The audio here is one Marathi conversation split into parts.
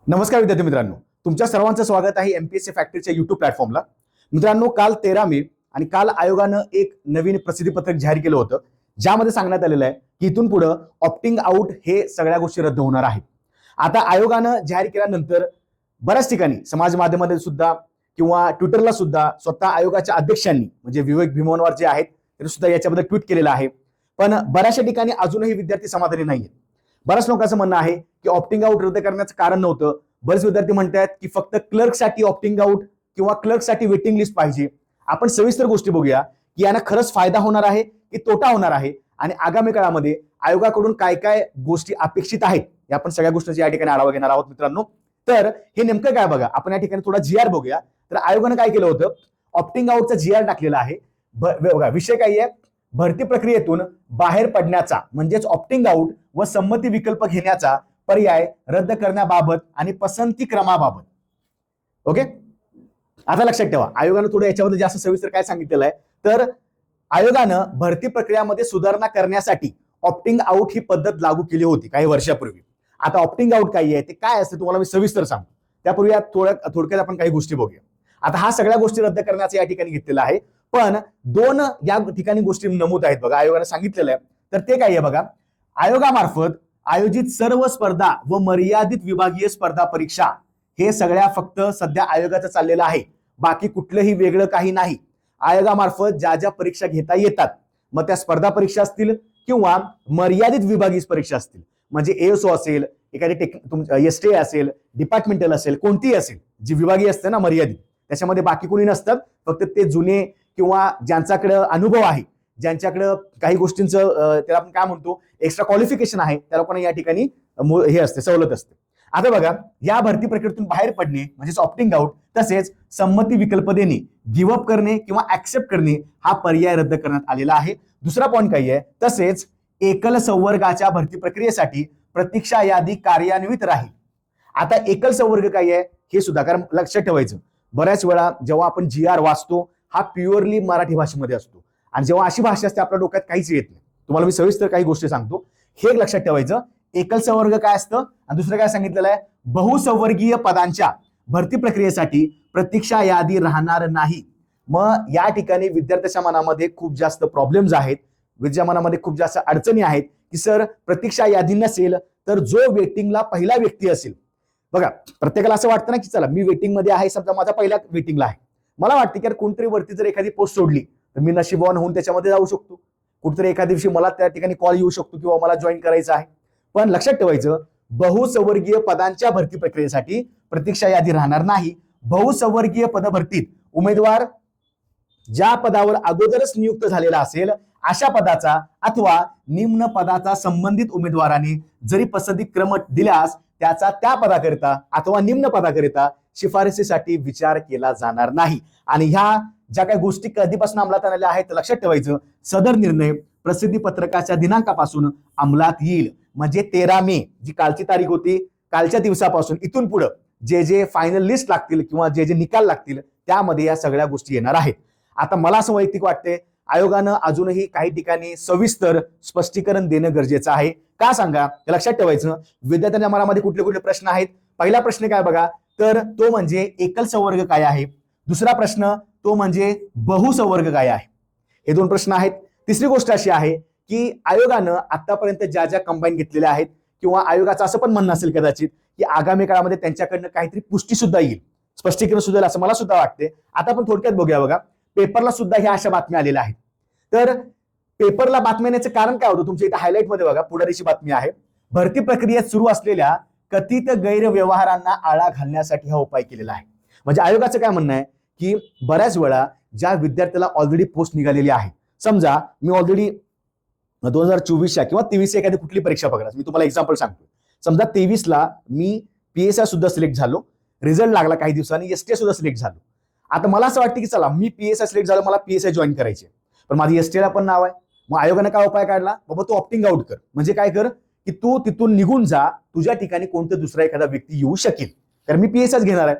नमस्कार विद्यार्थी मित्रांनो, तुमच्या सर्वांचं स्वागत आहे एमपीएससी फॅक्टरीच्या युट्यूब प्लॅटफॉर्मला. मित्रांनो, काल 13 मे आणि काल आयोगानं एक नवीन प्रसिद्धीपत्रक जाहीर केलं होतं, ज्यामध्ये सांगण्यात आलेलं आहे की इथून पुढे ऑप्टिंग आउट हे सगळ्या गोष्टी रद्द होणार आहेत. आता आयोगानं जाहीर केल्यानंतर बऱ्याच ठिकाणी समाज माध्यमांमध्ये सुद्धा किंवा ट्विटरला सुद्धा स्वतः आयोगाच्या अध्यक्षांनी म्हणजे विवेक भीमनवार जे आहेत त्यांनी सुद्धा याच्याबद्दल ट्विट केलेलं आहे. पण बऱ्याचशा ठिकाणी अजूनही विद्यार्थी समाधानी नाहीये. बऱ्याच लोकांचं म्हणणं आहे की ऑप्टिंग आउट रद्द करण्याचं कारण नव्हतं. बरेच विद्यार्थी म्हणतात की फक्त क्लर्कसाठी ऑप्टिंग आउट किंवा क्लर्कसाठी वेटिंग लिस्ट पाहिजे. आपण सविस्तर गोष्टी बघूया की यानं खरंच फायदा होणार आहे की तोटा होणार आहे आणि आगामी काळामध्ये आयोगाकडून काय काय गोष्टी अपेक्षित आहेत या आपण सगळ्या गोष्टींचा या ठिकाणी आढावा घेणार आहोत मित्रांनो. तर हे नेमकं काय बघा, आपण या ठिकाणी थोडा जीआर बघूया. तर आयोगानं काय केलं होतं, ऑप्टिंग आउटचा जीआर टाकलेला आहे. बघा विषय काय आहे, भरती प्रक्रियेतून बाहेर पडण्याचा म्हणजेच ऑप्टिंग आउट व संमती विकल्प घेण्याचा पर्याय रद्द करण्याबाबत आणि पसंती क्रमाबाबत. ओके, आता लक्षात ठेवा आयोगानं थोडं याच्यामध्ये जास्त सविस्तर काय सांगितलेलं आहे. तर आयोगानं भरती प्रक्रियामध्ये सुधारणा करण्यासाठी ऑप्टिंग आउट ही पद्धत लागू केली होती काही वर्षापूर्वी. आता ऑप्टिंग आउट काय आहे, ते काय असते तुम्हाला मी सविस्तर सांगतो. त्यापूर्वी थोडक्यात आपण काही गोष्टी बघूया. आता हा सगळ्या गोष्टी रद्द करण्याचा या ठिकाणी घेतलेला आहे, पण दोन या ठिकाणी गोष्टी नमूद आहेत बघा, आयोगानं सांगितलेलं आहे. तर ते काय आहे बघा, आयोगामार्फत आयोजित सर्व स्पर्धा व मर्यादित विभागीय स्पर्धा परीक्षा हे सगळ्या फक्त सध्या आयोगाचं चाललेलं आहे, बाकी कुठलंही वेगळं काही नाही. आयोगामार्फत ज्या ज्या परीक्षा घेता येतात, मग त्या स्पर्धा परीक्षा असतील किंवा मर्यादित विभागीय परीक्षा असतील, म्हणजे एएसओ असेल, एखादी एसटी असेल, डिपार्टमेंटल असेल, कोणतीही असेल जी विभागीय असते ना मर्यादित, त्याच्यामध्ये बाकी कोणी नसतात, फक्त ते जुने किंवा ज्यांच्याकडे अनुभव आहे, ज्यांच्याकडे काही गोष्टींचं त्याला आपण काय म्हणतो एक्स्ट्रा क्वालिफिकेशन आहे, त्या लोकांना या ठिकाणी हे असते, सवलत असते. आता बघा, या भरती प्रक्रियेतून बाहेर पडणे म्हणजे ऑप्टिंग आउट, तसेच संमती विकल्प देणे, गिव्ह अप करणे किंवा ऍक्सेप्ट करणे हा पर्याय रद्द करण्यात आलेला आहे. दुसरा पॉईंट काय आहे, तसेच एकल संवर्गाच्या भरती प्रक्रियेसाठी प्रतीक्षा यादी कार्यान्वित राहील. आता एकल संवर्ग काय आहे हे सुद्धा, कारण लक्षात ठेवायचं बऱ्याच वेळा जेव्हा आपण जीआर वाचतो हा प्युअरली मराठी भाषेमध्ये असतो आणि जेव्हा अशी भाषा असते आपल्या डोक्यात काहीच येत नाही. तुम्हाला मी सविस्तर काही गोष्टी सांगतो, हे लक्षात ठेवायचं. एकल संवर्ग काय असतं आणि दुसरं काय सांगितलेलं आहे, बहुसंवर्गीय पदांच्या भरती प्रक्रियेसाठी प्रतीक्षा यादी राहणार नाही. मग या ठिकाणी विद्यार्थ्याच्या मनामध्ये खूप जास्त प्रॉब्लेम्स आहेत, विद्यार्थ्याच्या मनामध्ये खूप जास्त अडचणी आहेत की सर प्रतीक्षा यादी नसेल तर जो वेटिंगला पहिला व्यक्ती असेल, बघा प्रत्येकाला असं वाटतं ना की चला मी वेटिंग मध्ये आहे, समजा माझा पहिला वेटिंगला आहे, मला वाटतं की कोणतरी वरती जर एखादी पोस्ट सोडली तर मी नशीबवान होऊन त्याच्यामध्ये जाऊ शकतो, कुठेतरी एखाद्या दिवशी मला त्या ठिकाणी कॉल येऊ शकतो किंवा मला जॉईन करायचं आहे. पण लक्षात ठेवायचं, बहुसंवर्गीय पदांच्या भरती प्रक्रियेसाठी प्रतीक्षा यादी राहणार नाही. बहुसंवर्गीय पदभरतीत उमेदवार ज्या पदावर अगोदरच नियुक्त झालेला असेल अशा पदाचा अथवा निम्न पदाचा संबंधित उमेदवाराने जरी पसंती क्रम दिल्यास त्याचा त्या पदाकरिता अथवा निम्न पदाकरिता शिफारसीसाठी विचार केला जाणार नाही. आणि ह्या ज्या काही गोष्टी कधीपासून अंमलात आलेल्या आहेत लक्षात ठेवायचं, सदर निर्णय प्रसिद्धी पत्रकाच्या दिनांकापासून अंमलात येईल. म्हणजे 13 मे जी कालची तारीख होती, कालच्या दिवसापासून इथून पुढे जे जे फायनल लिस्ट लागतील किंवा जे जे निकाल लागतील त्यामध्ये या सगळ्या गोष्टी येणार आहेत. आता मला असं वैयक्तिक वाटते आयोगानं अजूनही काही ठिकाणी सविस्तर स्पष्टीकरण देणं गरजेचं आहे. का सांगा, लक्षात ठेवायचं विद्यार्थ्यांच्या मनामध्ये कुठले कुठले प्रश्न आहेत. पहिला प्रश्न काय बघा, तर तो म्हणजे एकल संवर्ग काय आहे. दुसरा प्रश्न तो म्हणजे बहुसंवर्ग काय आहे. हे दोन प्रश्न आहेत. तिसरी गोष्ट अशी आहे की आयोगानं आतापर्यंत ज्या ज्या कंबाईन घेतलेल्या आहेत किंवा आयोगाचं असं पण म्हणणं असेल कदाचित की आगामी काळामध्ये त्यांच्याकडनं काहीतरी पुष्टी सुद्धा येईल, स्पष्टीकरण सुद्धा येईल असं मला सुद्धा वाटते. आता आपण थोडक्यात बघूया. बघा पेपरला सुद्धा ह्या अशा बातम्या आलेल्या आहेत. तर पेपरला बातम्या येण्याचं कारण काय होतं, तुमच्या इथे हायलाइट मध्ये बघा पुढारीची बातमी आहे, भरती प्रक्रियेत सुरू असलेल्या कथित गैरव्यवहारांना आळा घालण्यासाठी हा उपाय केलेला आहे. म्हणजे आयोगाचं काय म्हणणं आहे की बऱ्याच वेळा ज्या विद्यार्थ्याला ऑलरेडी पोस्ट निघालेली आहे, समजा मी ऑलरेडी 2024 किंवा 23 एखादी कुठली परीक्षा बघा, मी तुम्हाला एक्झाम्पल सांगतो. समजा 23ला मी पीएसआय सुद्धा सिलेक्ट झालो, रिझल्ट लागला काही दिवसांनी, एसटी सुद्धा सिलेक्ट झालो. आता मला असं वाटतं की चला मी पीएसआय सिलेक्ट झालो, मला पीएसआय जॉईन करायचे, पण माझी एसटीला पण नाव आहे. मग आयोगाने काय उपाय काढला, बाबा तू ऑप्टिंग आउट कर. म्हणजे काय कर की तू तिथून निघून जा, तुझ्या ठिकाणी कोणतं दुसरा एखादा व्यक्ती येऊ शकेल, कारण मी पीएसआयच घेणार आहे.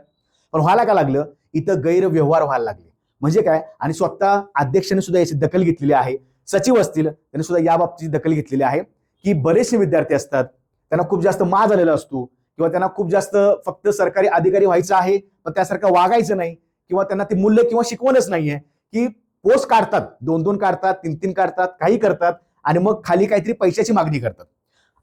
पण व्हायला का लागलं, इथं गैरव्यवहार व्हायला लागले. म्हणजे काय, आणि स्वतः अध्यक्षाने सुद्धा याची दखल घेतलेली आहे, सचिव असतील त्यांनी सुद्धा या बाबतीची दखल घेतलेली आहे की बरेचसे विद्यार्थी असतात त्यांना खूप जास्त माज आलेला असतो किंवा त्यांना खूप जास्त फक्त सरकारी अधिकारी व्हायचं आहे पण त्यासारखं वागायचं नाही, किंवा त्यांना ते मूल्य किंवा शिकवणच नाहीये, की पोस्ट काढतात, 2-2 काढतात, 3-3 काढतात, काही करतात आणि मग खाली काहीतरी पैशाची मागणी करतात.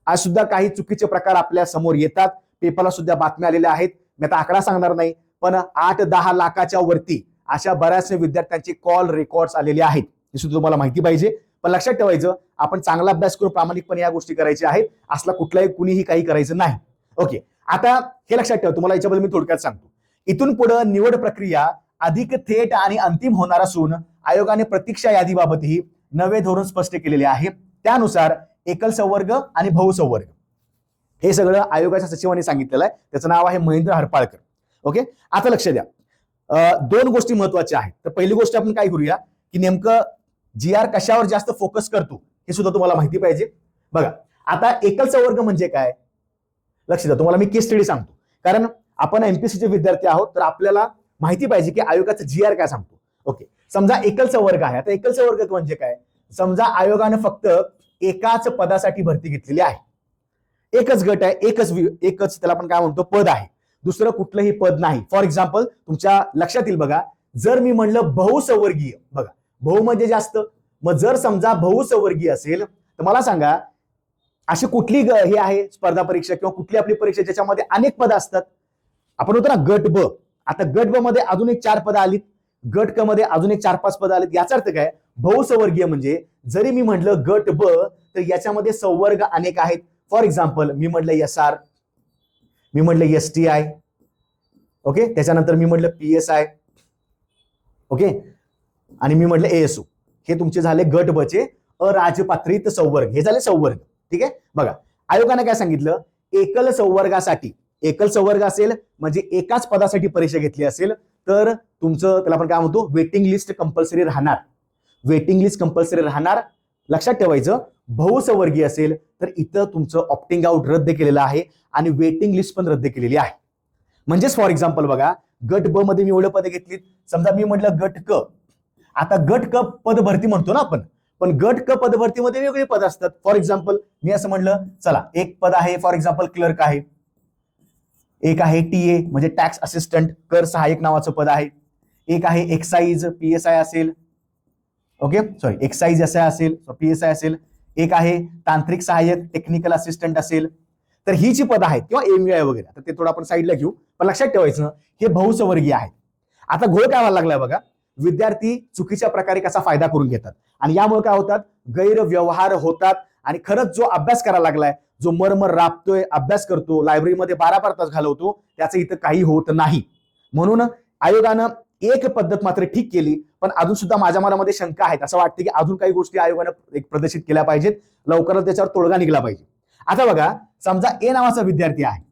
आज सुद्धा काही चुकीचे प्रकार आपल्या समोर येतात, पेपरला सुद्धा बातम्या आलेल्या आहेत. मी आता आकडा सांगणार नाही, पण 8-10 लाखाच्या वरती अशा बऱ्याच विद्यार्थ्यांचे कॉल रेकॉर्ड्स आलेले आहेत. हे सुद्धा तुम्हाला माहिती पाहिजे. पण लक्षात ठेवायचं, आपण चांगला अभ्यास करून प्रामाणिकपणे या गोष्टी करायच्या आहेत. असला कुठलाही कुणीही काही करायचं नाही. ओके, आता हे लक्षात ठेवा, तुम्हाला याच्याबद्दल मी थोडक्यात सांगतो. इथून पुढे निवड प्रक्रिया अधिक थेट आणि अंतिम होणार असून आयोगाने प्रतीक्षा यादीबाबतही नवे धोरण स्पष्ट केलेले आहे. त्यानुसार एकल संवर्ग आणि बहुसंवर्ग हे सगळं आयोगाच्या सचिवांनी सांगितलेलं आहे. त्याचं नाव आहे महेंद्र हरपाळकर. ओके, आता लक्ष द्या, 2 गोष्टी महत्वाच्या आहेत. तर पहिली गोष्ट आपण काय करूया, की नेमकं GR कशावर जास्त फोकस करतो हे सुद्धा तुम्हाला माहिती पाहिजे. बघा, आता एकल संवर्ग म्हणजे काय, लक्ष द्या. तुम्हाला मी केस स्टडी सांगतो, कारण आपण एमपीएससीचे विद्यार्थी आहोत, तर आपल्याला माहिती पाहिजे की आयोगाचं GR काय सांगतो. ओके, समजा एकल संवर्ग आहे. आता एकल संवर्ग म्हणजे काय, समजा आयोगाने फक्त एकाच पदासाठी भरती घेतलेली आहे, एकच गट आहे, एकच त्याला आपण काय म्हणतो पद आहे, दुसरं कुठलंही पद नाही. फॉर एक्झाम्पल तुमच्या लक्षात येईल बघा, जर मी म्हणलं बहुसंवर्गीय, बघा बहु म्हणजे जास्त, मग जर समजा बहुसंवर्गीय असेल तर मला सांगा अशी कुठली हे आहे स्पर्धा परीक्षा किंवा कुठली आपली परीक्षा ज्याच्यामध्ये अनेक पद असतात. आपण होतो ना गट ब, आता गट ब मध्ये अजून एक 4 पद आलीत, गट क मध्ये अजून एक 4-5 पद आलीत. याचा अर्थ काय, बहुसंवर्गीय म्हणजे जरी मी म्हटलं गट ब तर याच्यामध्ये संवर्ग अनेक आहेत. फॉर एक्झाम्पल मी म्हटलं SR, मी म्हटलं STI, ओके, त्याच्यानंतर मी म्हटलं PSI, ओके, आणि मी म्हटलं ASO. हे तुमचे झाले गट ब चे अराजपत्रित संवर्ग, हे झाले संवर्ग. ठीक आहे, बघा आयोगाने काय सांगितलं, एकल संवर्गासाठी, एकल संवर्ग असेल म्हणजे एकाच पदासाठी परीक्षा घेतली असेल तर तुमचं त्याला आपण काय म्हणतो वेटिंग लिस्ट कंपल्सरी राहणार, वेटिंग लिस्ट कंपल्सरी राहणार. लक्षात ठेवायचं, बहुसंवर्गीय असेल तर इथं तुमचं ऑप्टिंग आउट रद्द केलेलं आहे आणि वेटिंग लिस्ट पण रद्द केलेली आहे. म्हणजेच फॉर एक्झाम्पल बघा, गट ब मध्ये मी एवढं पद घेतलीत, समजा मी म्हटलं गट क, आता गट क पद भरती म्हणतो ना आपण, पण गट क पद भरतीमध्ये वेगवेगळे पद असतात. फॉर एक्झाम्पल मी असं म्हणलं, चला एक पद आहे फॉर एक्झाम्पल क्लर्क आहे, एक आहे TA म्हणजे टॅक्स असिस्टंट कर सहाय्यक नावाचं पद आहे, एक आहे एक्साइज PSI असेल, ओके सॉरी एक्साइज SI असेल PSI असेल, एक आहे तांत्रिक सहाय्यक टेक्निकल असिस्टंट असेल. तर ही जी पद आहेत किंवा MUI वगैरे, तर ते थोडं आपण साईडला घेऊ, पण लक्षात ठेवायचं हे बहुसंवर्गीय आहेत. आता घोळ काय व्हायला लागलाय बघा, विद्यार्थी चुकीच्या प्रकारे कसा फायदा करून घेतात आणि यामुळे काय होतात, गैरव्यवहार होतात. आणि खरंच जो अभ्यास करायला लागलाय, जो मरमर राबतोय, अभ्यास करतो, लायब्ररीमध्ये 12 तास घालवतो, त्याचं इथं काही होत नाही. म्हणून आयोगानं एक पद्धत मात्र ठीक केली, पण अजून सुद्धा माझ्या मनामध्ये शंका आहेत. असं वाटतं की अजून काही गोष्टी आयोगानं प्रदर्शित केल्या पाहिजेत, लवकरच त्याच्यावर तोडगा निघला पाहिजे. आता बघा, समजा A नावाचा विद्यार्थी आहे,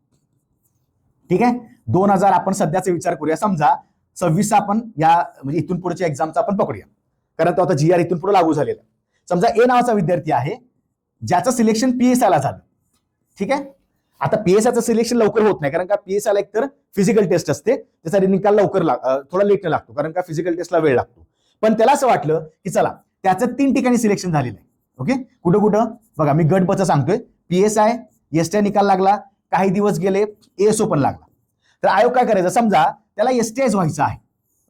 ठीक आहे, 2000 आपण सध्याचा विचार करूया, समजा 26 आपण या म्हणजे इथून पुढच्या एक्झामचा आपण पकडूया, कारण तो आता GR इथून पुढे लागू झालेला. समजा A नावाचा विद्यार्थी आहे ज्याचं सिलेक्शन PSI ला झालं, ठीक आहे. आता PSI चं सिलेक्शन लवकर होत नाही, कारण का PSI ला एकतर फिजिकल टेस्ट असते, त्याचा निकाल लवकर थोडा लेट लागतो, कारण का फिजिकल टेस्टला वेळ लागतो. पण त्याला असं वाटलं की चला त्याचं 3 ठिकाणी सिलेक्शन झालेलं आहे. ओके, कुठं कुठं बघा, मी गट बचं सांगतोय, PSI STI निकाल लागला, काही दिवस गेले ASO पण लागला. तर आयोग काय करायचं, समजा त्याला STI व्हायचं आहे,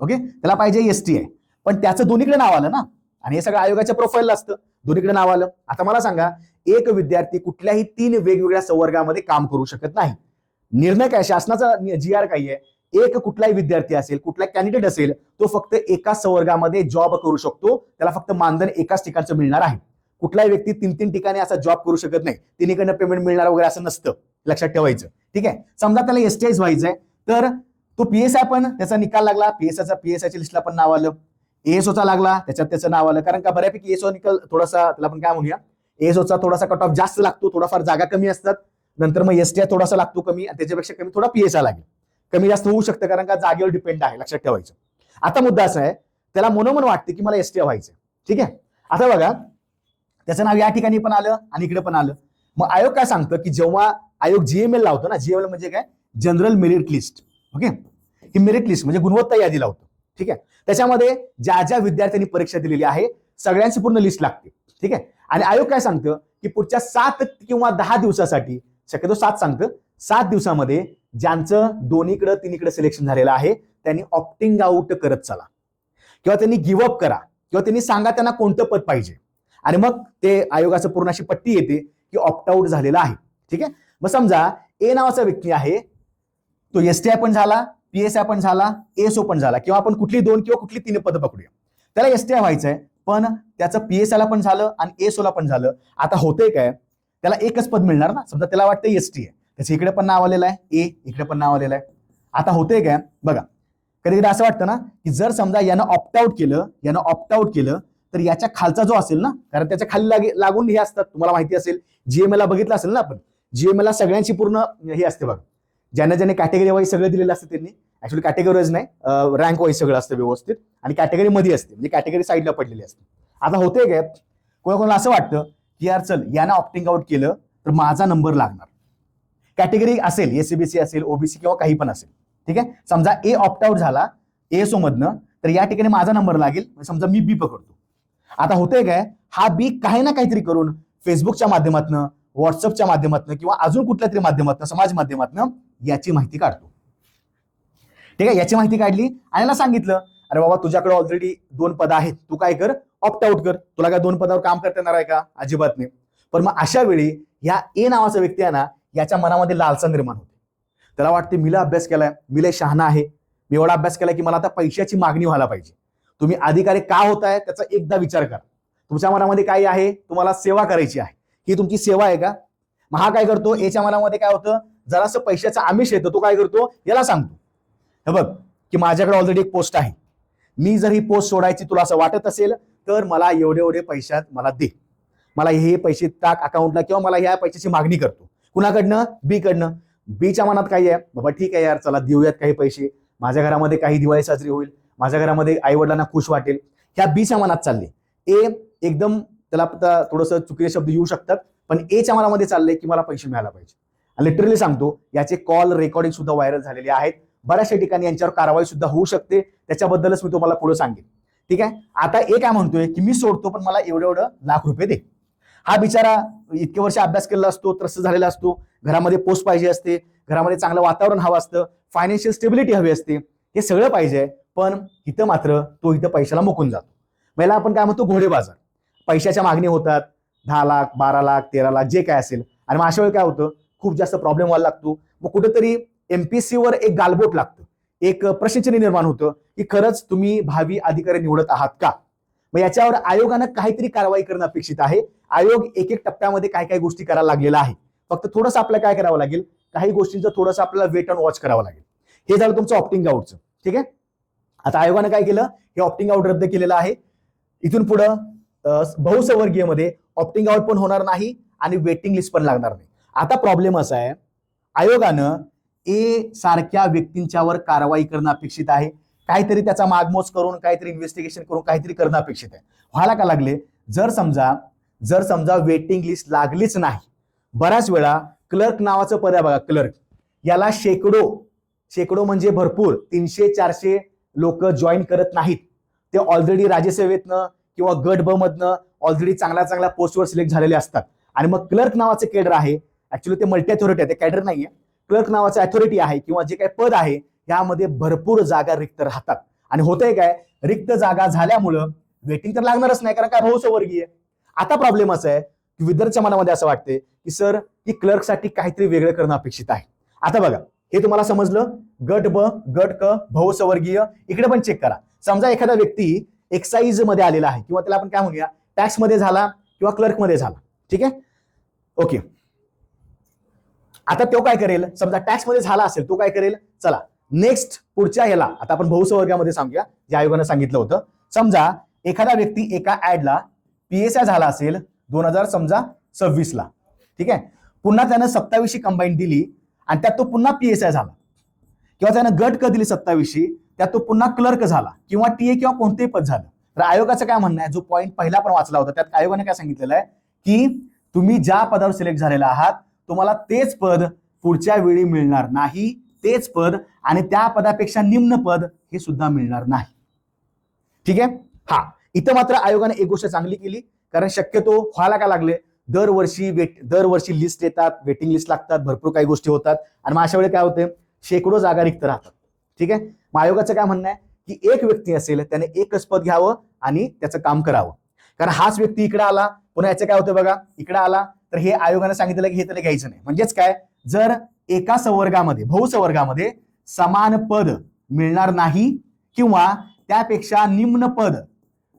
ओके, त्याला पाहिजे STI, पण त्याचं दोन्हीकडे नाव आलं ना, आणि हे सगळं आयोगाच्या प्रोफाईलला असतं, दोन्हीकडे नाव आलं. आता मला सांगा, एक विद्यार्थी कुठल्याही 3 वेगवेगळ्या संवर्गामध्ये काम करू शकत नाही. निर्णय काय, शासनाचा GR काय आहे, एक कुठलाही विद्यार्थी असेल, कुठला कॅन्डिडेट असेल, तो फक्त एकाच संवर्गामध्ये जॉब करू शकतो, त्याला फक्त मानधन एकाच ठिकाणचं मिळणार आहे. कुठलाही व्यक्ती 3-3 ठिकाणी असा जॉब करू शकत नाही, तिन्हीकडनं पेमेंट मिळणार वगैरे असं नसतं, लक्षात ठेवायचं. ठीक आहे, समजा त्याला STI व्हायचंय, तर तो PSI पण त्याचा निकाल लागला, PSIच्या लिस्टला पण नाव आलं, ASOचा लागला, त्याच्यात त्याचं नाव आलं, कारण का बऱ्यापैकी ASO निकाल थोडासा त्याला आपण काय म्हणूया, ASOचा थोडासा कट ऑफ जास्त लागतो, थोडाफार जागा कमी असतात, नंतर मग STI थोडासा लागतो कमी, आणि त्याच्यापेक्षा कमी थोडा PSI लागेल, कमी जास्त होऊ शकतं, कारण का जागेवर डिपेंड आहे, लक्षात ठेवायचं. आता मुद्दा असा आहे, त्याला मनोमन वाटते की मला STI व्हायचं, ठीक आहे. आता बघा, त्याचं नाव या ठिकाणी पण आलं आणि इकडे पण आलं. मग आयोग काय सांगतं की जेव्हा आयोग GML लावतो ना, GML म्हणजे काय, जनरल मेरिट लिस्ट, ओके, ही मेरिट लिस्ट म्हणजे गुणवत्ता यादी लावतो, ठीक आहे. त्याच्यामध्ये ज्या ज्या विद्यार्थ्यांनी परीक्षा दिलेली आहे सगळ्यांची पूर्ण लिस्ट लागते, ठीक आहे. आणि आयोग काय सांगतं की पुढच्या 7 किंवा 10 दिवसासाठी शक्यतो 7 सांगतं, 7 दिवसामध्ये ज्यांचं दोन्हीकडे तिन्हीकडे सिलेक्शन झालेलं आहे त्यांनी ऑप्टिंग आउट करत चला, किंवा त्यांनी गिव्हअप करा, किंवा त्यांनी सांगा त्यांना कोणतं पद पाहिजे, आणि मग ते आयोगाचं पूर्ण अशी पट्टी येते की ऑप्ट आउट झालेला आहे. ठीक आहे. मग समजा ए नावाचा व्यक्ती आहे, तो एसटीआय पण झाला, पीएसआय पण झाला, एसओ पण झाला, किंवा आपण कुठली 2 किंवा कुठली 3 पद पकडूया. त्याला एसटीआय व्हायचंय, पण त्याचं पीएसआयला पण झालं आणि एसओला पण झालं. आता होतंय काय, त्याला एकच पद मिळणार ना. समजा त्याला वाटतं एसटी आहे, त्याचं इकडे पण नाव आलेलं आहे, ए इकडे पण नाव आलेलं आहे. आता होतंय काय बघा, कधी कधी असं वाटतं ना की जर समजा यानं ऑप्ट आउट केलं तर याच्या खालचा जो असेल ना, कारण त्याच्या खाली लागून हे असतात, तुम्हाला माहिती असेल, जीएमएल ला बघितलं असेल ना आपण, जीएमएल ला सगळ्यांची पूर्ण हे असते बघा, ज्यांना कॅटेगरी वाईज सगळं दिलेलं असतं त्यांनी, ऍक्च्युअली कॅटेगरी वाईज नाही, रँक वाईज सगळं असतं व्यवस्थित, आणि कॅटेगरी मध्ये असते, म्हणजे कॅटेगरी साईडला पडलेली असते. आता होते काय, कोणाकोणाला असं वाटतं की यार चल यानं ऑप्टिंग आउट केलं तर माझा नंबर लागणार, कॅटेगरी असेल एससीबीसी असेल, ओबीसी किंवा काही पण असेल. ठीक आहे. समजा ए ऑप्ट आउट झाला एसओ मधनं, तर या ठिकाणी माझा नंबर लागेल, समजा मी बी पकडतो. आता होतंय काय, हा बी काही ना काहीतरी करून फेसबुकच्या माध्यमातून, व्हॉट्सअपच्या माध्यमातून, किंवा अजून कुठल्या तरी माध्यमातून, समाज माध्यमातून याची माहिती काढतो. ठीक आहे. याची माहिती काढली आणि याला सांगितलं, अरे बाबा तुझ्याकडे ऑलरेडी 2 पद आहेत, तू काय कर, ऑप्ट आउट कर. तुला काय 2 पदावर काम करता येणार आहे का? अजिबात नाही. पण मग अशा वेळी ह्या ए नावाचा व्यक्ती आहे ना, याच्या मनामध्ये लालसा निर्माण होते. त्याला वाटते मीला अभ्यास केलाय, मी लय शहाणा आहे, मी एवढा अभ्यास केलाय की मला आता पैशाची मागणी व्हायला पाहिजे. तुम्ही अधिकारी का होताय त्याचा एकदा विचार करा. तुमच्या मनामध्ये काय आहे, तुम्हाला सेवा करायची आहे, ही तुमची सेवा आहे का? मग हा काय करतो, एच्या मनामध्ये काय होतं, जरासं पैशाचं आमिष येतं, तो काय करतो, याला सांगतो, हे बघ की माझ्याकडे ऑलरेडी एक पोस्ट आहे, मी जर ही पोस्ट सोडायची तुला असं वाटत असेल तर मला एवढे पैशात मला दे, मला हे पैसे टाक अकाउंटला, किंवा मला ह्या पैशाची मागणी करतो. कुणाकडनं? बी कडनं. बीच्या मनात काय आहे, बाबा ठीक आहे यार, चला देऊयात काही पैसे, माझ्या घरामध्ये काही दिवाळी साजरी होईल, माझ्या घरामध्ये आई वडिलांना खुश वाटेल, ह्या बीच्या मनात चालले. ए एकदम त्याला थोडंसं चुकीचे शब्द येऊ शकतात, पण एच्या मनामध्ये चाललंय की मला पैसे मिळायला पाहिजे. लिटरली सांगतो, याचे कॉल रेकॉर्डिंग सुद्धा व्हायरल झालेले आहेत, बऱ्याचशा ठिकाणी यांच्यावर कारवाई सुद्धा होऊ शकते, त्याच्याबद्दलच मी तुम्हाला पुढे सांगेन. ठीक आहे. आता ए काय म्हणतोय की मी सोडतो, पण मला एवढं लाख रुपये दे. हा बिचारा इतके वर्ष अभ्यास केलेला असतो, त्रस्त झालेला असतो, घरामध्ये पोस्ट पाहिजे असते, घरामध्ये चांगलं वातावरण हवं असतं, फायनान्शियल स्टेबिलिटी हवी असते, हे सगळं पाहिजे, पण इथं मात्र तो इथं पैशाला मुकून जातो. पहिला आपण काय म्हणतो, घोडे बाजार. पैशाच्या मागणी होतात, 10 लाख 12 लाख 13 लाख जे काय असेल, आणि मग अशा वेळी काय होतं, खूप जास्त प्रॉब्लेम व्हायला लागतो. मग कुठेतरी एमपीएससी वर एक गालबोट लागतं, एक प्रश्नचिन्ह निर्माण होतं की खरंच तुम्ही भावी अधिकारी निवडत आहात का? मग याच्यावर आयोगानं काहीतरी कारवाई करणं अपेक्षित आहे. आयोग एक एक टप्प्यामध्ये काय काय गोष्टी करायला लागलेला आहे. फक्त थोडंसं आपल्याला काय करावं लागेल, काही गोष्टींचं थोडंसं आपल्याला वेट अँड वॉच करावं लागेल. हे झालं तुमचं ऑप्टिंग आउटचं. ठीक आहे. आता आयोगानं काय केलं, हे ऑप्टिंग आउट रद्द केलेलं आहे. इथून पुढं बहुसंवर्गीयमध्ये ऑप्टिंग आउट पण होणार नाही आणि वेटिंग लिस्ट पण लागणार नाही. आता प्रॉब्लेम असा आहे, आयोगानं ए सारख्या व्यक्तींच्यावर कारवाई करणं अपेक्षित आहे. काहीतरी त्याचा मागमोज करून, काहीतरी इन्व्हेस्टिगेशन करून काहीतरी करणं अपेक्षित आहे. व्हायला का लागले, जर समजा वेटिंग लिस्ट लागलीच नाही, बऱ्याच वेळा क्लर्क नावाचं पद आहे बघा, क्लर्क, याला शेकडो म्हणजे भरपूर 300-400 लोक जॉईन करत नाहीत. ते ऑलरेडी राज्यसेवेतनं किंवा गट ब मधनं ऑलरेडी चांगल्या पोस्टवर सिलेक्ट झालेले असतात. आणि मग क्लर्क नावाचं कॅडर आहे, ऍक्च्युअली ते मल्टी अथॉरिटी आहे, ते कॅडर नाहीये, क्लर्क नावाचं अथॉरिटी आहे किंवा जे काही पद आहे यामध्ये भरपूर जागा रिक्त राहतात. आणि होतंय काय, रिक्त जागा झाल्यामुळं वेटिंग तर लागणारच नाही, कारण काय बहुसंवर्गीय. आता प्रॉब्लेम असा आहे की विद्यार्थ्यांच्या मनामध्ये असं वाटते की सर की क्लर्कसाठी काहीतरी वेगळं करणं अपेक्षित आहे. आता बघा, हे तुम्हाला समजलं, गट ब, गट क, बहुसंवर्गीय. इकडे पण चेक करा. समजा एखादा व्यक्ती एक्साइज मध्ये आलेला आहे, किंवा त्याला आपण काय म्हणूया, टॅक्स मध्ये झाला किंवा क्लर्क मध्ये झाला. ठीक आहे. ओके. आता तो काय करेल, समजा टॅक्स मध्ये झाला असेल, तो काय करेल, चला नेक्स्ट पुढच्या ह्याला आता आपण बहुसंवर्गामध्ये सांगूया, जे आयोगानं सांगितलं होतं. समजा एखादा व्यक्ती एका ऍडला पीएसआय झाला असेल 2026 ला. ठीक आहे. पुन्हा त्यानं 27 कंबाईन दिली आणि त्यात तो पुन्हा पीएसआय झाला, किंवा त्यानं गट क दिली 27, त्यात तो पुन्हा क्लर्क झाला किंवा टीए किंवा कोणतेही पद झालं. तर आयोगाचं काय म्हणणं आहे, जो पॉईंट पहिला पण वाचला होता, त्यात आयोगाने काय सांगितलेलं आहे की तुम्ही ज्या पदावर सिलेक्ट झालेला आहात तुम्हाला तेच पद पुढच्या वेळी मिळणार नाही, तेच पद आणि त्या पदापेक्षा निम्न पद हे सुद्धा मिळणार नाही. ठीक आहे. हा, इथं मात्र आयोगाने एक गोष्ट चांगली केली, कारण शक्यतो व्हायला का लागले, दरवर्षी लिस्ट येतात, वेटिंग लिस्ट लागतात, भरपूर काही गोष्टी होतात आणि मग अशा वेळी काय होते, शेकडो जागा रिक्त राहतात. ठीक आहे. मग आयोगाचं काय म्हणणं आहे की एक व्यक्ती असेल त्याने एकच पद घ्यावं आणि त्याचं काम करावं. कारण हाच व्यक्ती इकडे आला, पुन्हा याचं काय होतं बघा, इकडे आला तर हे आयोगाने सांगितलं की हे त्याला घ्यायचं नाही. म्हणजेच काय, जर एका संवर्गामध्ये बहुसंवर्गामध्ये समान पद मिळणार नाही किंवा त्यापेक्षा निम्न पद,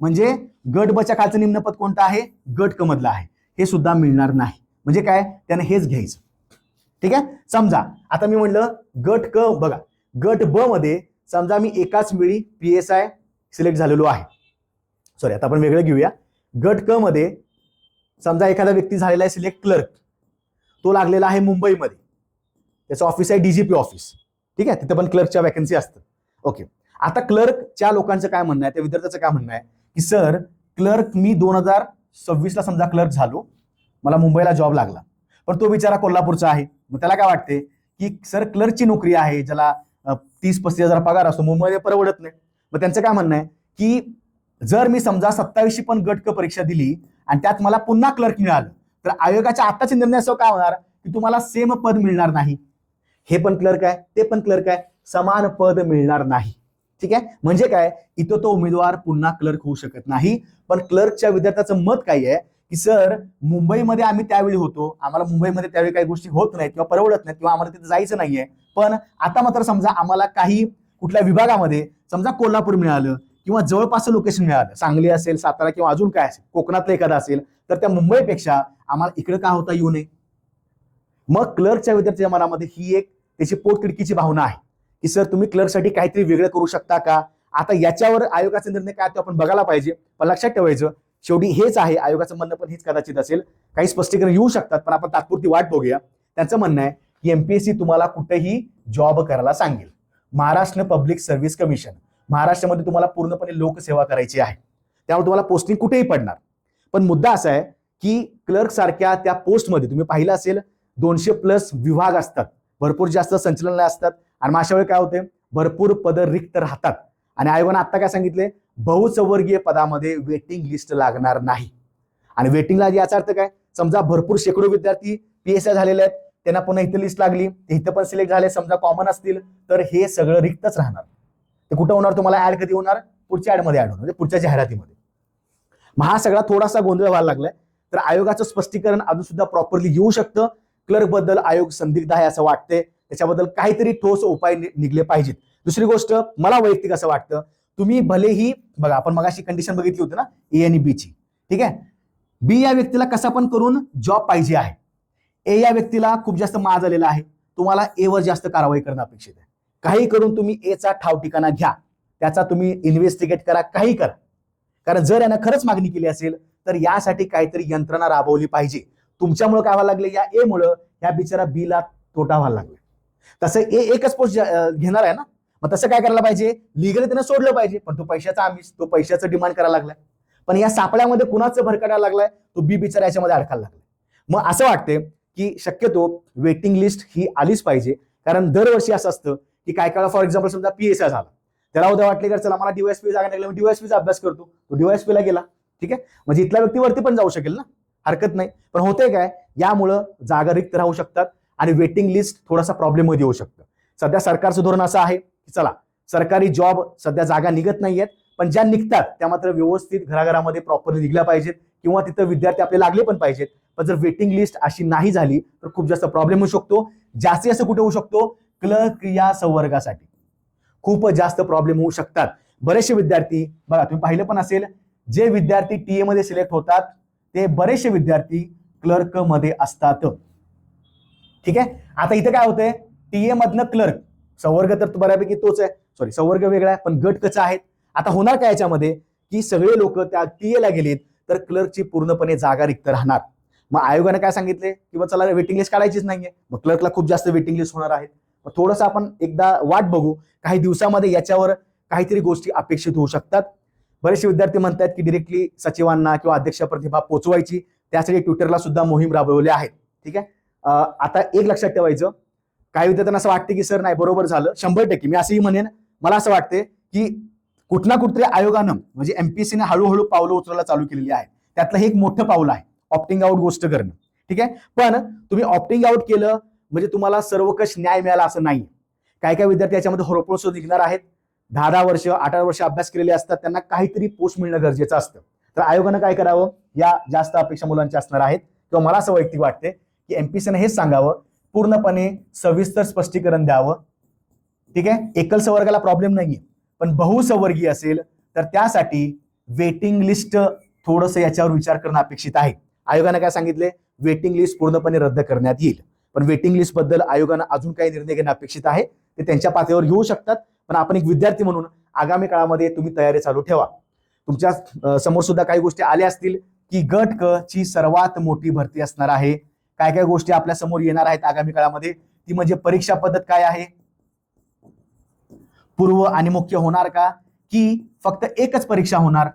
म्हणजे गट ब च्या खालचं निम्न पद कोणतं आहे, गट क मधलं आहे, हे सुद्धा मिळणार नाही. म्हणजे काय, त्याने हेच घ्यायचं. ठीक आहे. समजा आता मी म्हणलं गट क, बघा गट ब मध्ये समजा मी एकाच वेळी PSI सिलेक्ट झालेलो आहे. सॉरी, आता आपण वेगळं घेऊया. गट क मध्ये समजा एखादा व्यक्ती झालेला आहे सिलेक्ट क्लर्क, तो लागलेला आहे मुंबईमध्ये, त्याचं ऑफिस आहे DGP ऑफिस. ठीक आहे. तिथे पण क्लर्कच्या वॅकन्सी असतात. ओके. आता क्लर्कच्या लोकांचं काय म्हणणं आहे, त्या विद्यार्थ्याचं काय म्हणणं आहे की सर क्लर्क मी 2026ला समजा क्लर्क झालो, मला मुंबईला जॉब लागला, पण तो बिचारा कोल्हापूरचा आहे. मग त्याला काय वाटते की सर क्लर्कची नोकरी आहे, ज्याला 30-35 हजार पगार असतो, मुंबईमध्ये परवडत नाही. मग त्यांचं काय म्हणणं आहे की जर मी समजा 27ची पण गट क परीक्षा दिली आणि त्यात मला पुन्हा क्लर्क मिळालं, तर आयोगाच्या आताच्या निर्णयासह काय होणार की तुम्हाला सेम पद मिळणार नाही. हे पण क्लर्क आहे, ते पण क्लर्क आहे, समान पद मिळणार नाही. ठीक आहे. म्हणजे काय, इथं तो उमेदवार पुन्हा क्लर्क होऊ शकत नाही. पण क्लर्कच्या विद्यार्थ्याचं मत काय आहे की सर मुंबईमध्ये आम्ही त्यावेळी होतो, आम्हाला मुंबईमध्ये त्यावेळी काही गोष्टी होत नाहीत किंवा परवडत नाहीत किंवा आम्हाला तिथे जायचं नाहीये, पण आता मात्र समजा आम्हाला काही कुठल्या विभागामध्ये समजा कोल्हापूर मिळालं किंवा जवळपास लोकेशन मिळालं, सांगली असेल, सातारा किंवा अजून काय असेल, कोकणातलं एखादा असेल, तर त्या मुंबईपेक्षा आम्हाला इकडे का होता येऊ नये. मग क्लर्कच्या विद्यार्थ्याच्या मनामध्ये ही एक त्याची पोटतिडकीची भावना आहे की सर तुम्ही क्लर्कसाठी काहीतरी वेगळं करू शकता का. आता याच्यावर आयोगाचा निर्णय काय तो आपण बघायला पाहिजे. पण लक्षात ठेवायचं, शेवटी हेच आहे आयोगाचं म्हणणं, पण हेच कदाचित असेल. काही स्पष्टीकरण येऊ शकतात, पण आपण तात्पुरती वाट बघूया. त्यांचं म्हणणं आहे की MPSC तुम्हाला कुठेही जॉब करायला सांगेल. महाराष्ट्र पब्लिक सर्व्हिस कमिशन, महाराष्ट्रामध्ये तुम्हाला पूर्णपणे लोकसेवा करायची आहे, त्यामुळे तुम्हाला पोस्टिंग कुठेही पडणार. पण मुद्दा असा आहे की क्लर्क सारख्या त्या पोस्टमध्ये तुम्ही पाहिलं असेल 200+ विभाग असतात, भरपूर जास्त संचालनालय असतात आणि अशा वेळी काय होते, भरपूर पद रिक्त राहतात. आणि आयोगाने आता काय सांगितले, बहुसंवर्गीय पदामध्ये वेटिंग लिस्ट लागणार नाही. आणि वेटिंगला याचा अर्थ काय, समजा भरपूर शेकडो विद्यार्थी PSI झालेले आहेत, त्यांना पुन्हा इथं लिस्ट लागली, ते इथं पण सिलेक्ट झाले, समजा कॉमन असतील, तर हे सगळं रिक्तच राहणार. ते कुठं होणार, तुम्हाला ऍड कधी होणार, पुढच्या ऍडमध्ये ऍड होणार, म्हणजे पुढच्या जाहिरातीमध्ये. मग हा सगळा थोडासा गोंधळ व्हायला लागलाय. तर आयोगाचं स्पष्टीकरण अजून सुद्धा प्रॉपरली येऊ शकतं. क्लर्क बद्दल आयोग संदिग्ध आहे असं वाटतंय, त्याच्याबद्दल काहीतरी ठोस उपाय निघले पाहिजेत. दुसरी गोष्ट, मला वैयक्तिक असं वाटतं, तुम्ही भलेही बघा, आपण मगाशी कंडिशन बघितली होती ना A आणि B ची. ठीक आहे. B या व्यक्तीला कसा पण करून जॉब पाहिजे आहे, A या व्यक्तीला खूप जास्त माज आलेला आहे, तुम्हाला A वर जास्त कारवाई करणं अपेक्षित आहे. काही करून तुम्ही A चा ठाव ठिकाणा घ्या, त्याचा तुम्ही इन्व्हेस्टिगेट करा, काही करा. कारण जर यानं खरंच मागणी केली असेल तर यासाठी काहीतरी यंत्रणा राबवली पाहिजे. तुमच्यामुळे काय व्हायला लागले, या A मुळे या बिचारा B ला तोटा व्हायला लागला. तसं A एकच पोस्ट घेणार आहे ना, मग तसं काय करायला पाहिजे, लिगली त्यानं सोडलं पाहिजे, पण तो पैशाचा आमिष, तो पैशाचं डिमांड करायला लागलाय. पण या सापळ्यामध्ये कुणाचं भरकटायला लागलाय, तो B बिचारा याच्यामध्ये अडकायला लागलाय. मग असं वाटतंय की शक्यतो वेटिंग लिस्ट ही आलीच पाहिजे. कारण दरवर्षी असं असतं की काय काय, फॉर एक्झाम्पल समजा PSI झाला, त्याला उद्या वाटले की चला मला DYSP जागा निघाली, DYSPचा अभ्यास करतो, तो DYSP ला गेला. ठीक आहे. म्हणजे इथल्या व्यक्तीवरती पण जाऊ शकेल ना, हरकत नाही. पण होते काय, यामुळं जागा रिक्त राहू शकतात आणि वेटिंग लिस्ट थोडासा प्रॉब्लेम मध्ये येऊ शकतं. सध्या सरकारचं धोरण असं आहे की चला सरकारी जॉब सध्या जागा निघत नाहीयेत, पण ज्या निघतात त्या मात्र व्यवस्थित घराघरामध्ये प्रॉपरली निघल्या पाहिजेत किंवा तिथं विद्यार्थी आपले लागले पण पाहिजेत. पण जर वेटिंग लिस्ट अशी नाही झाली तर खूप जास्त प्रॉब्लेम होऊ शकतो. जास्तीत जास्त कुठे होऊ शकतो, क्लर्क या संवर्गासाठी खूप जास्त प्रॉब्लेम होऊ शकतात. बरेचसे विद्यार्थी बघा, तुम्ही पाहिलं पण असेल, जे विद्यार्थी TA मध्ये सिलेक्ट होतात ते बरेचसे विद्यार्थी क्लर्क मध्ये असतात. ठीक आहे. आता इथे काय होतंय, TA मधनं क्लर्क, संवर्ग तर बऱ्यापैकी तोच आहे, सॉरी संवर्ग वेगळा आहे, पण गट कसा आहेत. आता होणार काय याच्यामध्ये की सगळे लोक त्या TA ला गेलेत तर क्लर्कची पूर्णपणे जागा रिक्त राहणार. मग आयोगाने काय सांगितले की चला वेटिंग लिस्ट काढायचीच नाहीये, मग क्लर्कला खूप जास्त वेटिंग लिस्ट होणार आहेत. मग थोडंसं आपण एकदा वाट बघू, काही दिवसामध्ये याच्यावर काहीतरी गोष्टी अपेक्षित होऊ शकतात. बरेचसे विद्यार्थी म्हणतात की डिरेक्टली सचिवांना किंवा अध्यक्ष प्रतिभा पोहोचवायची, त्यासाठी ट्विटरला सुद्धा मोहीम राबवल्या आहेत. ठीक आहे. आता एक लक्षात ठेवायचं, काही विद्यार्थ्यांना असं वाटतं की सर नाही बरोबर झालं, 100% मी असंही म्हणेन, मला असं वाटते की कुठना कुठतरी आयोगानं म्हणजे MPSC ने हळूहळू पावलं उचलायला चालू केलेली आहे. त्यातलं हे एक मोठं पाऊल आहे. ऑप्टिंग आउट गोष्ट करणं. ठीक आहे, पण तुम्ही ऑप्टिंग आउट केलं म्हणजे तुम्हाला सर्वकष न्याय मिळाला असं नाही. काय काय विद्यार्थी याच्यामध्ये होरपळून निघणार आहेत. 10-10 वर्ष 18 वर्ष अभ्यास केलेले असतात, त्यांना काहीतरी पोस्ट मिळणं गरजेचं असतं. तर आयोगानं काय करावं, या जास्त अपेक्षा मुलांच्या असणार आहेत, किंवा मला असं वैयक्तिक वाटते की एमपीसीने हेच सांगावं, पूर्णपणे सविस्तर स्पष्टीकरण द्यावं. ठीक आहे, एकल संवर्गाला प्रॉब्लेम नाहीये, पण बहुसंवर्गीय असेल तर त्यासाठी वेटिंग लिस्ट थोडंसं याच्यावर विचार करणं अपेक्षित आहे. आयोगानं काय सांगितले, वेटिंग लिस्ट पूर्णपणे रद्द करण्यात येईल, पण वेटिंग लिस्ट बद्दल आयोगानं अजून काही निर्णय घेणं अपेक्षित आहे. ते त्यांच्या पातळीवर घेऊ शकतात, पण आपण एक विद्यार्थी म्हणून आगामी काळामध्ये तुम्ही तयारी चालू ठेवा. तुमच्या समोर सुद्धा काही गोष्टी आल्या असतील की गट क ची सर्वात मोठी भरती असणार आहे. काय काय गोष्टी आपल्या समोर येणार आहेत आगामी काळामध्ये, ती म्हणजे परीक्षा पद्धत काय आहे, पूर्व आणि मुख्य होणार का, की फक्त एकच परीक्षा होणार.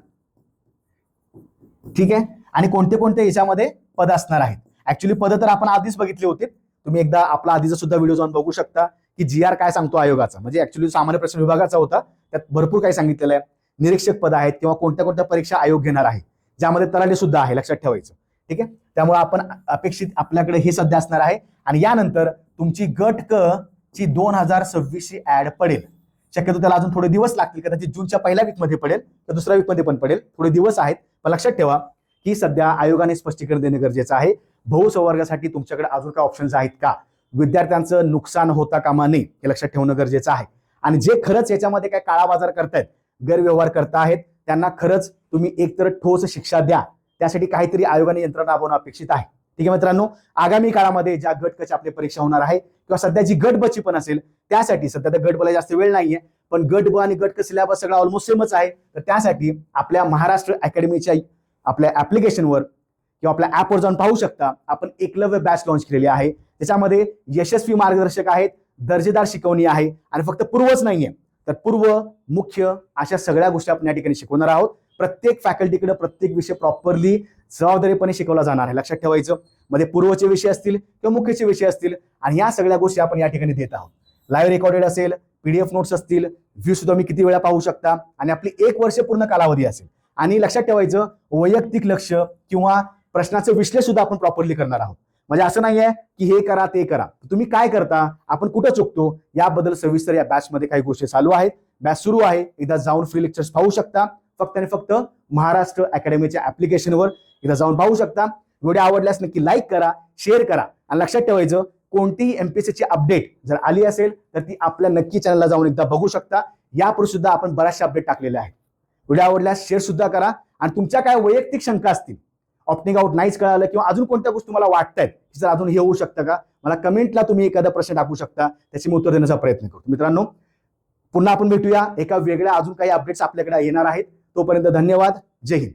ठीक आहे, आणि कोणते कोणते याच्यामध्ये पद असणार आहेत. ऍक्च्युली पद तर आपण आधीच बघितले होते, तुम्ही एकदा आपला आधीचा सुद्धा व्हिडिओ जाऊन बघू शकता की GR काय सांगतो आयोगाचा, म्हणजे ऍक्च्युली सामान्य प्रश्न विभागाचा होता, त्यात भरपूर काही सांगितलेलं आहे. निरीक्षक पद आहेत किंवा कोणत्या कोणत्या परीक्षा आयोग घेणार आहे, ज्यामध्ये तलाठी सुद्धा आहे, लक्षात ठेवायचं. ठीक आहे, त्यामुळे आपण अपेक्षित आपल्याकडे हे सध्या असणार आहे. आणि यानंतर तुमची गट क ची 2026 ची ऍड पडेल. शक्यतो त्याला अजून थोडे दिवस लागतील, कदाचित जूनच्या पहिल्या वीकमध्ये पडेल तर दुसऱ्या वीकमध्ये पण पडेल, थोडे दिवस आहेत. पण लक्षात ठेवा की सध्या आयोगाने स्पष्टीकरण देणे गरजेचं आहे. बहुसंवर्गासाठी तुमच्याकडे अजून काय ऑप्शन्स आहेत का, विद्यार्थ्यांचं नुकसान होता कामा नये हे लक्षात ठेवणं गरजेचं आहे. आणि जे खरंच याच्यामध्ये काय काळा बाजार करतायत, गैरव्यवहार करतायत, त्यांना खरंच तुम्ही एकतर ठोस शिक्षा द्या. त्यासाठी काहीतरी आयोगाने यंत्रणा राबवणं अपेक्षित आहे. ठीक आहे मित्रांनो, आगामी काळामध्ये ज्या गट क ची आपली परीक्षा होणार आहे किंवा सध्या जी गट ब ची पण असेल, त्यासाठी सध्या तर गट ब ला जास्त वेळ नाहीये, पण गट ब आणि गट क सिलेबस सगळा ऑलमोस्ट सेमच आहे. तर त्यासाठी आपल्या महाराष्ट्र अकॅडमीच्या आपल्या ऍप्लिकेशनवर किंवा आपल्या ऍपवर जाऊन पाहू शकता, आपण एकलव्य बॅच लॉन्च केलेली आहे. त्याच्यामध्ये यशस्वी मार्गदर्शक आहेत, दर्जेदार शिकवणी आहे, आणि फक्त पूर्वच नाहीये तर पूर्व, मुख्य अशा सगळ्या गोष्टी आपण या ठिकाणी शिकवणार आहोत. प्रत्येक फॅकल्टीकडे प्रत्येक विषय प्रॉपरली जबाबदारीपणे शिकवला जाणार आहे, लक्षात ठेवायचं. मध्ये पूर्वचे विषय असतील किंवा मुख्यचे विषय असतील, आणि या सगळ्या गोष्टी आपण या ठिकाणी देत आहोत. लाईव्ह रेकॉर्डेड असेल, PDF नोट्स असतील, व्ह्यू सुद्धा मी किती वेळा पाहू शकता, आणि आपली 1 वर्ष पूर्ण कालावधी असेल. आणि लक्षात ठेवायचं, वैयक्तिक लक्ष किंवा प्रश्नाचं विश्लेषण सुद्धा आपण प्रॉपरली करणार आहोत. म्हणजे असं नाहीये की हे करा ते करा, तुम्ही काय करता, आपण कुठं चुकतो, याबद्दल सविस्तर या बॅच मध्ये काही गोष्टी चालू आहेत. बॅच सुरू आहे, एकदा जाऊन फ्री लेक्चर्स पाहू शकता, फक्त आणि फक्त महाराष्ट्र अकॅडमीच्या ऍप्लिकेशनवर एकदा जाऊन पाहू शकता. व्हिडिओ आवडल्यास नक्की लाईक करा, शेअर करा, आणि लक्षात ठेवायचं, कोणतीही एमपीएससीची अपडेट जर आली असेल तर ती आपल्या नक्की चॅनलला जाऊन एकदा बघू शकता. यापूर्वी सुद्धा आपण बऱ्याचशा अपडेट टाकलेल्या आहेत. व्हिडिओ आवडल्यास शेअर सुद्धा करा, आणि तुमच्या काय वैयक्तिक शंका असतील, ऑप्टिंग आउट नाहीच कळालं किंवा अजून कोणत्या गोष्टी तुम्हाला वाटतायत की जर अजून हे होऊ शकतं का, मला कमेंटला तुम्ही एखादा प्रश्न टाकू शकता, त्याची मी उत्तर देण्याचा प्रयत्न करतो. मित्रांनो, पुन्हा आपण भेटूया एका वेगळ्या अजून काही अपडेट्स आपल्याकडे येणार आहेत. तोपर्यंत धन्यवाद. जय हिंद.